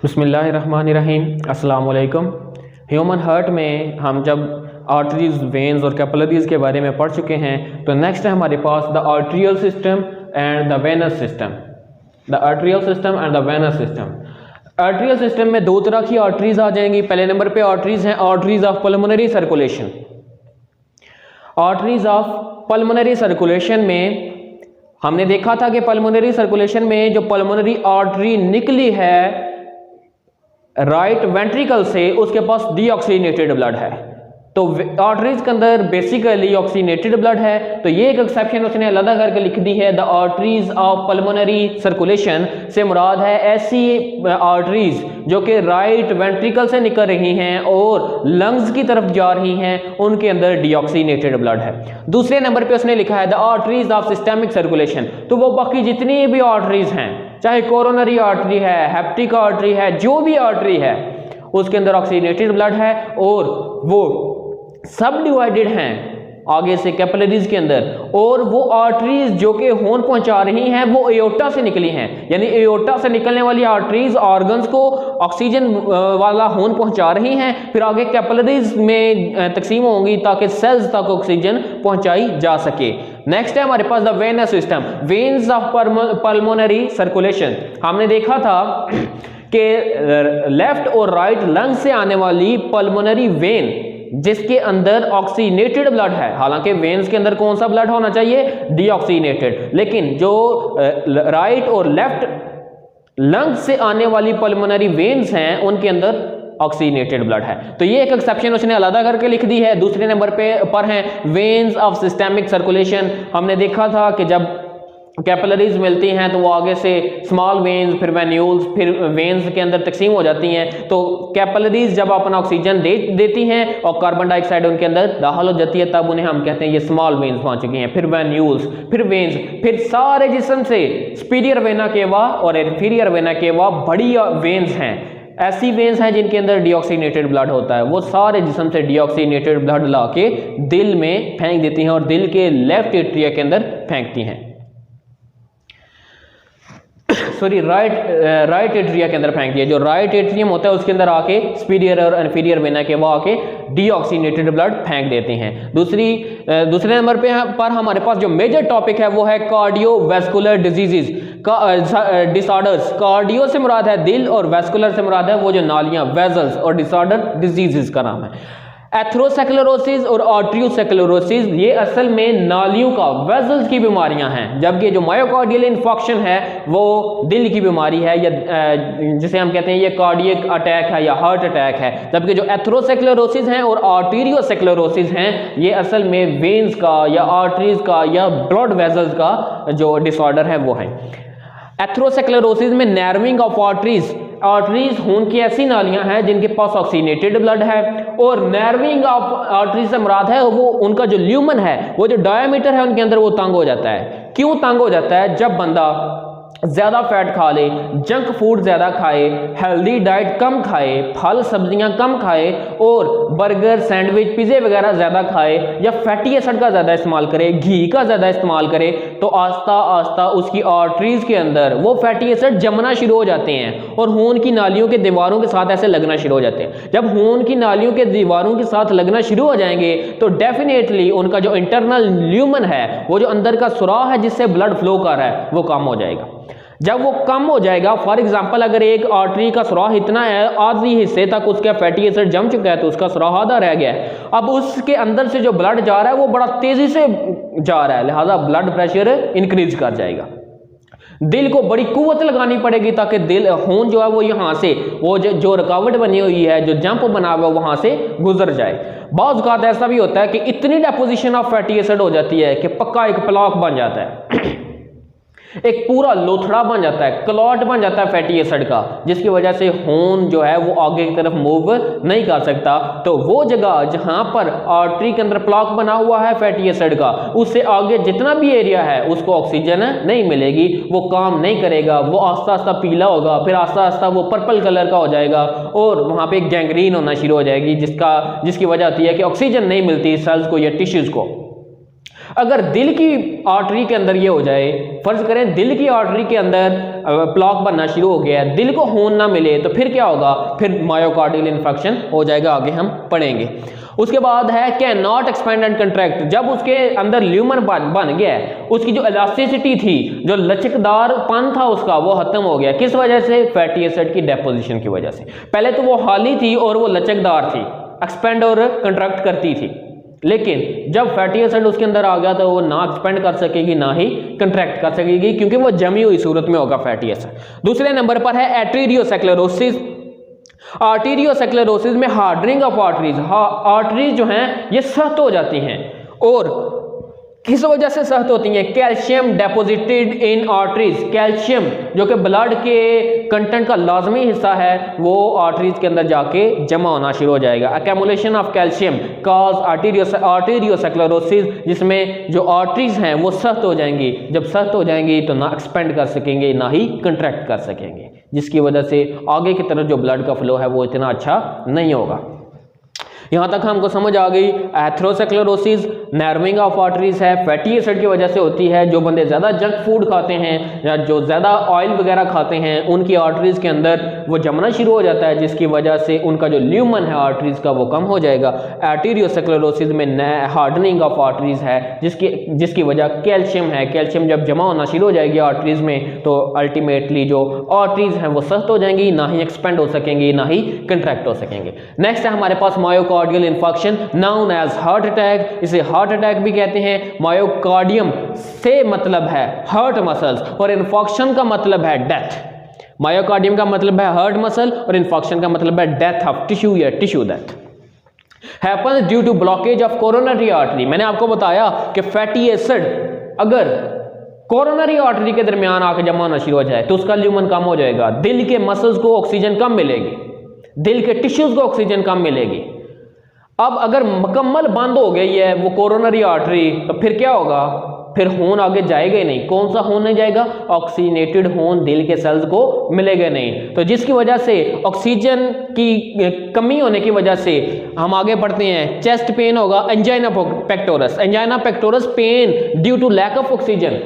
बिस्मिल्लाहिर्रहमानिर्रहीम। अस्सलाम वालेकुम। ह्यूमन हार्ट में हम जब आर्टरीज, वेन्स और कैपिलरीज के बारे में पढ़ चुके हैं, तो नेक्स्ट है हमारे पास the arterial system and the venous system. The arterial system and the venous system. Arterial system में दो तरह की आर्टरीज आ जाएंगी। पहले नंबर पे आर्टरीज हैं arteries of pulmonary circulation. Arteries of pulmonary circulation में हमने देखा था कि पल्मोनरी सर्कुलेशन में जो पल्मोनरी आर्टरी निकली है राइट वेंट्रिकल से, उसके पास डीऑक्सीनेटेड ब्लड है। तो आर्टरीज के अंदर बेसिकली ऑक्सीनेटेड ब्लड है। तो ये एक एक्सेप्शन उसने अलग करके लिख दी है। The arteries of pulmonary circulation से मुराद है ऐसी आर्टरीज जो कि राइट वेंट्रिकल से निकल रही हैं और लंग्स की तरफ जा रही हैं, उनके अंदर डीऑक्सीनेटेड ब्लड है। दूसरे नंबर पे उसने लिखा है the arteries of systemic circulation. तो वो बाकी जितनी भी आर्टरीज हैं, चाहे कोरोनरी आर्टरी है, हेप्टिक आर्टरी है, जो भी आर्टरी है, उसके अंदर ऑक्सीनेटेड ब्लड है और वो सब डिवाइडेड हैं आगे से कैपिलरीज के अंदर। और वो आर्टरीज जो कि खून पहुंचा रही हैं वो एओर्टा से निकली हैं, यानी एओर्टा से निकलने वाली आर्टरीज ऑर्गन्स को ऑक्सीजन वाला खून पहुंचा रही हैं, फिर आगे कैपिलरीज में तकसीम होंगी ताकि सेल्स तक ऑक्सीजन पहुंचाई जा सके। नेक्स्ट है हमारे पास the venous system, veins of pulmonary circulation. हमने देखा था कि लेफ्ट और राइट लंग से आने वाली पल्मोनरी वेन जिसके अंदर ऑक्सीनेटेड ब्लड है, हालांकि वेन्स के अंदर कौन सा ब्लड होना चाहिए? डीऑक्सीनेटेड। लेकिन जो राइट और लेफ्ट लंग से आने वाली पल्मोनरी वेन्स हैं उनके अंदर ऑक्सीनेटेड ब्लड है। तो ये एक एक्सेप्शन उसने अलग करके लिख दी है। दूसरे नंबर पर हैं वेन्स ऑफ सिस्टेमिक सर्कुलेशन। हमने देखा था कि जब कैपिलरीज मिलती हैं तो वो आगे से स्मॉल वेन्स, फिर वेन्यूल्स, फिर वेन्स के अंदर तकसीम हो जाती हैं। तो कैपिलरीज जब अपना ऑक्सीजन देती हैं और कार्बन डाइऑक्साइड उनके अंदर दाखिल हो जाती है, तब उन्हें हम कहते हैं ये स्मॉल वेन्स पहुंच चुकी हैं। फिर वेन्यूल्स, फिर वेन्स, फिर सारे जिस्म से सुपीरियर वेना केवा और इंफीरियर वेना केवा बड़ी वेन्स हैं, ऐसी वेन्स हैं जिनके अंदर डीऑक्सीनेटेड ब्लड होता है। वो सारे जिस्म से डीऑक्सीनेटेड ब्लड ला के दिल में फेंक देती हैं और दिल के लेफ्ट एट्रिया के अंदर फेंकती हैं, सॉरी राइट एट्रिया के अंदर फेंक दिया। जो राइट एट्रियम होता है उसके अंदर आके सुपीरियर और इन्फीरियर वेना के वो आके डीऑक्सीनेटेड ब्लड फेंक देते हैं। दूसरे नंबर पर हमारे पास जो मेजर टॉपिक है वो है कार्डियोवैस्कुलर डिजीजेस का डिसऑर्डर्स। कार्डियो से मुराद है दिल और वैस्कुलर से मुराद है वो जो नालियां, वेजल्स, और डिसऑर्डर डिजीजेस का नाम है। एथरोसेक्लेरोसिस और आर्टरियोसेक्लेरोसिस ये असल में नालियों का, वेजल्स की बीमारियां हैं, जबकि जो मायोकार्डियल इन्फेक्शन है वो दिल की बीमारी है, या जिसे हम कहते हैं ये कार्डियक अटैक है या हार्ट अटैक है। जबकि जो एथरोसेक्लेरोसिस हैं और आर्टरियोसेक्लेरोसिस हैं ये असल में वेन्स का या आर्टरीज का या ब्लड वेजल्स का जो डिसऑर्डर है वो है। एथरोसेक्लेरोसिस में नैरोइंग ऑफ आर्टरीज, आर्टरीज खून की ऐसी नालियां हैं जिनके पास ऑक्सीनेटेड ब्लड है, और नैरोइंग ऑफ आर्टरीज से मुराद है वो उनका जो ल्यूमन है, वो जो डायमीटर है उनके अंदर वो तंग हो जाता है। क्यों तंग हो जाता है? जब बंदा ज्यादा फैट खा ले, जंक फूड ज्यादा खाए, हेल्दी डाइट कम खाए, फल सब्जियां कम खाए और बर्गर, सैंडविच, पिज़्ज़े वगैरह ज्यादा खाए, या फैटी एसिड का ज्यादा इस्तेमाल करे, घी का ज्यादा इस्तेमाल करे, तो आस्ता आस्ता उसकी आर्टरीज के अंदर वो फैटी एसिड जमना शुरू हो जाते हैं और खून की नालियों के दीवारों के साथ ऐसे लगना शुरू हो जाते हैं। जब खून की नालियों के दीवारों के साथ लगना शुरू हो जाएंगे तो डेफिनेटली उनका जो इंटरनल ल्यूमन है, वो जो अंदर का सुराख है जिससे ब्लड फ्लो कर रहा है, वो कम हो जाएगा। जब वो कम हो जाएगा, फॉर एग्जांपल अगर एक आर्टरी का सुराख इतना है, आधी हिस्से तक उसका फैटी एसिड जम चुका है तो उसका सुराख आधा रह गया है, अब उसके अंदर से जो ब्लड जा रहा है वो बड़ा तेजी से जा रहा है, लिहाजा ब्लड प्रेशर इंक्रीज कर जाएगा। दिल को बड़ी कुव्वत लगानी पड़ेगी ताकि दिल खून जो है वो यहाँ से वो जो रुकावट बनी हुई है, जो जंप बना हुआ है, वहां से गुजर जाए। बहुत औक़ात ऐसा भी होता है कि इतनी डेपोजिशन ऑफ फैटी एसिड हो जाती है कि पक्का एक प्लाक बन जाता है, एक पूरा लोथड़ा बन जाता है, क्लॉट बन जाता है फैटी एसिड का, जिसकी वजह से खून जो है वो आगे की तरफ मूव नहीं कर सकता। तो वो जगह जहां पर आर्टरी के अंदर प्लाक बना हुआ है फैटी एसिड का, उससे आगे जितना भी एरिया है उसको ऑक्सीजन नहीं मिलेगी, वो काम नहीं करेगा, वो आस्ता आस्ता पीला होगा, फिर आस्ता आस्ता वो पर्पल कलर का हो जाएगा और वहां पे गैंग्रीन होना शुरू हो जाएगी, जिसकी वजह होती है कि ऑक्सीजन नहीं मिलती सेल्स को या टिश्यूज को। अगर दिल की आर्टरी के अंदर ये हो जाए, फर्ज करें दिल की आर्टरी के अंदर प्लॉक बनना शुरू हो गया है, दिल को खून ना मिले, तो फिर क्या होगा, फिर मायोकार्डियल इन्फेक्शन हो जाएगा, आगे हम पढ़ेंगे। उसके बाद है can not expand and contract, जब उसके अंदर ल्यूमन बन गया है, उसकी जो इलास्टिसिटी थी, जो लचकदारपन था उसका, वो खत्म हो गया। किस वजह से? फैटी एसिड की डेपोजिशन की वजह से। पहले तो वो खाली थी और वो लचकदार थी, एक्सपेंड और कंट्रैक्ट करती थी, लेकिन जब फैटी एसिड उसके अंदर आ गया तो वो ना एक्सपेंड कर सकेगी ना ही कंट्रैक्ट कर सकेगी, क्योंकि वो जमी हुई सूरत में होगा फैटी एसिड। दूसरे नंबर पर है आर्टेरियोस्क्लेरोसिस। आर्टेरियोस्क्लेरोसिस में हार्डनिंग ऑफ आर्टरीज, आर्टरीज जो हैं ये सख्त हो जाती हैं, और किस वजह से सख्त होती हैं? कैल्शियम डेपोजिटेड इन आर्टरीज, कैल्शियम जो कि ब्लड के कंटेंट का लाजमी हिस्सा है, वो आर्टरीज के अंदर जाके जमा होना शुरू हो जाएगा। Accumulation of calcium cause arteriosclerosis, जिसमें जो आर्टरीज हैं वो सख्त हो जाएंगी। जब सख्त हो जाएंगी तो ना एक्सपेंड कर सकेंगे ना ही कंट्रैक्ट कर सकेंगे, जिसकी वजह से आगे की तरफ जो ब्लड का फ्लो है वो इतना अच्छा नहीं होगा। यहां तक हमको समझ आ गई। एथेरोस्क्लेरोसिस नैरोइंग ऑफ आर्टरीज है, फैटी एसिड की वजह से होती है। जो बंदे ज़्यादा जंक फूड खाते हैं या जो ज़्यादा ऑयल वगैरह खाते हैं, उनकी आर्टरीज के अंदर वो जमना शुरू हो जाता है, जिसकी वजह से उनका जो ल्यूमन है आर्टरीज का वो कम हो जाएगा। आर्टेरियोस्क्लेरोसिस में हार्डनिंग ऑफ आर्टरीज है, जिसकी वजह कैल्शियम है। कैल्शियम जब जमा होना शुरू हो जाएगी आर्टरीज में, तो अल्टीमेटली जो आर्टरीज हैं वो सख्त हो जाएंगी, ना ही एक्सपेंड हो सकेंगी ना ही कंट्रैक्ट हो सकेंगे। नेक्स्ट है हमारे पास myocardial infection known as heart attack. इसे हार्ट अटैक भी कहते हैं। मायोकार्डियम से मतलब है हार्ट मसल्स और इन्फेक्शन का मतलब है डेथ। मायोकार्डियम का मतलब है हार्ट मसल और इन्फेक्शन का मतलब है डेथ ऑफ टिश्यू या tissue death. Happens due to blockage of coronary artery. मैंने आपको बताया कि फैटी एसिड अगर कोरोनरी आर्टरी के दरमियान आकर जमा होना शुरू हो जाए तो उसका ल्यूमन कम हो जाएगा, दिल के मसल्स को ऑक्सीजन कम मिलेगी, दिल के टिश्यूज को ऑक्सीजन कम मिलेगी। अब अगर मुकम्मल बंद हो गई है वो कोरोनरी आर्टरी, तो फिर क्या होगा? फिर खून आगे जाएगा ही नहीं। कौन सा खून नहीं जाएगा? ऑक्सीनेटेड खून दिल के सेल्स को मिलेगा नहीं। तो जिसकी वजह से ऑक्सीजन की कमी होने की वजह से हम आगे बढ़ते हैं। चेस्ट पेन होगा, angina pectoris. Angina pectoris pain due to lack of oxygen.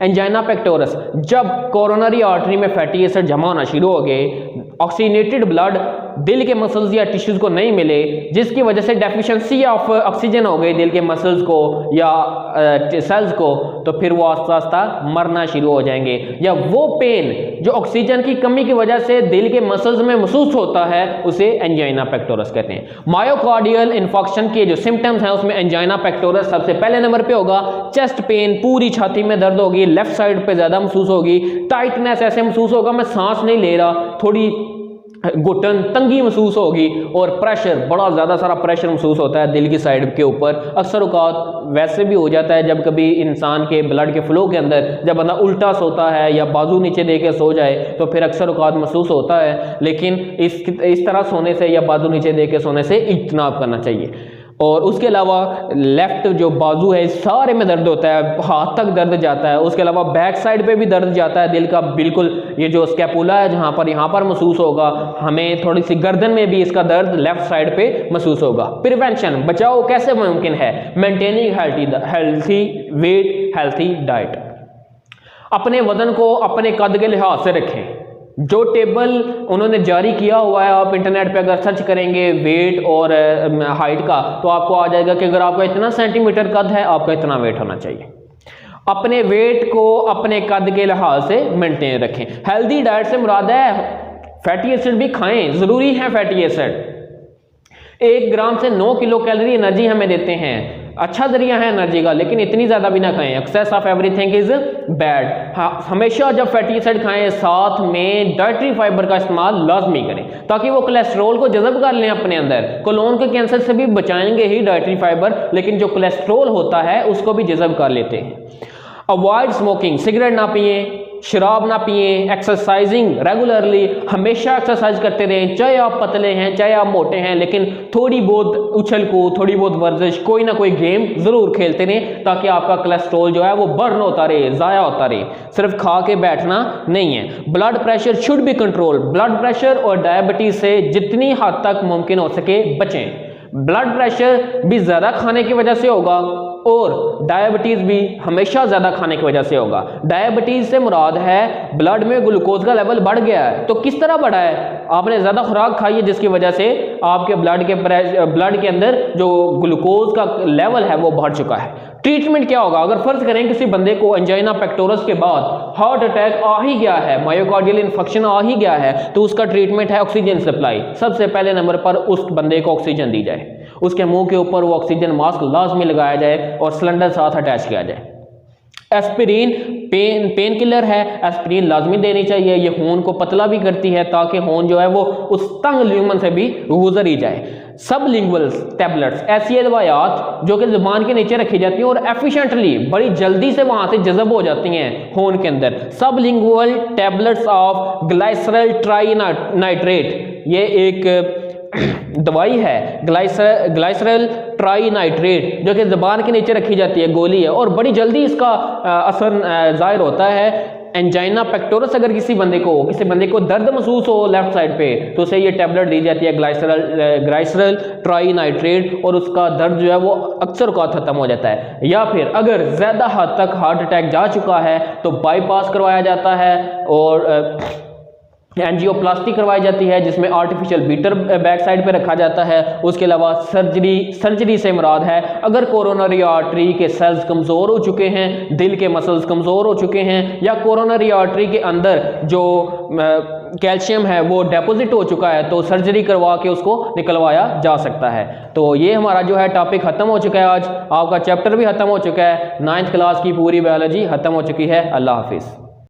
Angina pectoris जब कोरोनरी आर्टरी में फैटी एसिड जमा होना शुरू हो गए, ऑक्सीनेटेड ब्लड दिल के मसल्स या टिश्यूज को नहीं मिले, जिसकी वजह से डेफिशिएंसी ऑफ ऑक्सीजन हो गई दिल के मसल्स को या सेल्स को, तो फिर वो आस्ता आस्ता मरना शुरू हो जाएंगे। या वो पेन जो ऑक्सीजन की कमी की वजह से दिल के मसल्स में महसूस होता है, उसे एंजाइना पेक्टोरस कहते हैं। मायोकार्डियल इन्फेक्शन के जो सिम्टम्स हैं उसमें एंजाइना पेक्टोरस सबसे पहले नंबर पे होगा। चेस्ट पेन, पूरी छाती में दर्द होगी, लेफ्ट साइड पे ज्यादा महसूस होगी। टाइटनेस ऐसे महसूस होगा मैं सांस नहीं ले रहा, थोड़ी घुटन तंगी महसूस होगी। और प्रेशर, बड़ा ज़्यादा सारा प्रेशर महसूस होता है दिल की साइड के ऊपर। अक्सर औक़ात वैसे भी हो जाता है जब कभी इंसान के ब्लड के फ्लो के अंदर जब बंदा उल्टा सोता है या बाजू नीचे दे के सो जाए तो फिर अक्सर औक़ात महसूस होता है, लेकिन इस तरह सोने से या बाजू नीचे दे के सोने से इज्तनाब करना चाहिए। और उसके अलावा लेफ्ट जो बाजू है सारे में दर्द होता है, हाथ तक दर्द जाता है। उसके अलावा बैक साइड पे भी दर्द जाता है दिल का, बिल्कुल ये जो स्कैपुला है जहाँ पर यहाँ पर महसूस होगा हमें, थोड़ी सी गर्दन में भी इसका दर्द लेफ्ट साइड पे महसूस होगा। प्रिवेंशन, बचाव कैसे मुमकिन है? Maintaining healthy wait, healthy diet. अपने वजन को अपने कद के लिहाज से रखें। जो टेबल उन्होंने जारी किया हुआ है, आप इंटरनेट पे अगर सर्च करेंगे वेट और हाइट का, तो आपको आ जाएगा कि अगर आपका इतना सेंटीमीटर कद है आपका इतना वेट होना चाहिए। अपने वेट को अपने कद के लिहाज से मेंटेन रखें। हेल्दी डाइट से मुराद है फैटी एसिड भी खाएं, जरूरी है फैटी एसिड। 1 ग्राम से 9 किलो कैलोरी एनर्जी हमें देते हैं, अच्छा जरिया है एनर्जी का, लेकिन इतनी ज़्यादा भी ना खाएं। Excess of everything is bad. हाँ, हमेशा जब फैटी एसिड खाएं साथ में डाइटरी फाइबर का इस्तेमाल लाजमी करें, ताकि वो कोलेस्ट्रॉल को जज़ब कर लें अपने अंदर। कोलोन के कैंसर से भी बचाएंगे ही डाइटरी फाइबर, लेकिन जो कोलेस्ट्रॉल होता है उसको भी जज़ब कर लेते हैं। अवॉइड स्मोकिंग, सिगरेट ना पिए, शराब ना पिए। एक्सरसाइजिंग रेगुलरली, हमेशा एक्सरसाइज करते रहें, चाहे आप पतले हैं चाहे आप मोटे हैं, लेकिन थोड़ी बहुत उछल कूद, थोड़ी बहुत वर्जिश, कोई ना कोई गेम जरूर खेलते रहें, ताकि आपका कोलेस्ट्रॉल जो है वो बर्न होता रहे, ज़ाया होता रहे। सिर्फ खा के बैठना नहीं है। Blood pressure should be control. Blood pressure और डायबिटीज से जितनी हद तक मुमकिन हो सके बचें। ब्लड प्रेशर भी ज़्यादा खाने की वजह से होगा, और डायबिटीज़ भी हमेशा ज़्यादा खाने की वजह से होगा। डायबिटीज़ से मुराद है ब्लड में ग्लूकोज का लेवल बढ़ गया है। तो किस तरह बढ़ा है? आपने ज़्यादा खुराक खाई है जिसकी वजह से आपके ब्लड के अंदर जो ग्लूकोज का लेवल है वो बढ़ चुका है। ट्रीटमेंट क्या होगा? अगर फर्ज करें किसी बंदे को एंजाइना पेक्टोरस के बाद हार्ट अटैक आ ही गया है, मायोकार्डियल इन्फेक्शन आ ही गया है, तो उसका ट्रीटमेंट है ऑक्सीजन सप्लाई। सबसे पहले नंबर पर उस बंदे को ऑक्सीजन दी जाए, उसके मुंह के ऊपर वो ऑक्सीजन मास्क लाजमी लगाया जाए और सिलेंडर साथ अटैच किया जाए। एस्पिरिन पेन किलर है, एस्पिरिन लाजमी देनी चाहिए। ये खून को पतला भी करती है ताकि खून जो है वो उस तंग ल्यूमन से भी गुजर ही जाए। सब लिंगुअल टैबलेट्स, ऐसी दवायात जो कि जुबान के नीचे रखी जाती हैं और एफिशिएंटली बड़ी जल्दी से वहां से जज़ब हो जाती हैं खून के अंदर। सब लिंगुअल टैबलेट्स ऑफ ग्लाइसरल ट्राइनाइट्रेट, ये एक दवाई है ग्लाइसरल ट्राइनाइट्रेट जो कि ज़बान के नीचे रखी जाती है, गोली है और बड़ी जल्दी इसका असर ज़ाहिर होता है। एंजाइना पेक्टोरस अगर किसी बंदे को दर्द महसूस हो लेफ्ट साइड पे तो उसे ये टैबलेट दी जाती है ग्लाइसरल ट्राइनाइट्रेट और उसका दर्द जो है वो अक्सर औक़ात खत्म हो जाता है। या फिर अगर ज़्यादा हद तक हार्ट अटैक जा चुका है तो बाईपास करवाया जाता है और एंजियोप्लास्टी करवाई जाती है जिसमें आर्टिफिशियल बीटर बैक साइड पे रखा जाता है। उसके अलावा सर्जरी से मुराद है अगर कोरोनरी आर्टरी के सेल्स कमज़ोर हो चुके हैं, दिल के मसल्स कमज़ोर हो चुके हैं या कोरोनरी आर्टरी के अंदर जो कैल्शियम है वो डिपॉजिट हो चुका है तो सर्जरी करवा के उसको निकलवाया जा सकता है। तो ये हमारा जो है टॉपिक ख़त्म हो चुका है। आज आपका चैप्टर भी ख़त्म हो चुका है। 9th क्लास की पूरी बायोलॉजी ख़त्म हो चुकी है। अल्लाह हाफिज़।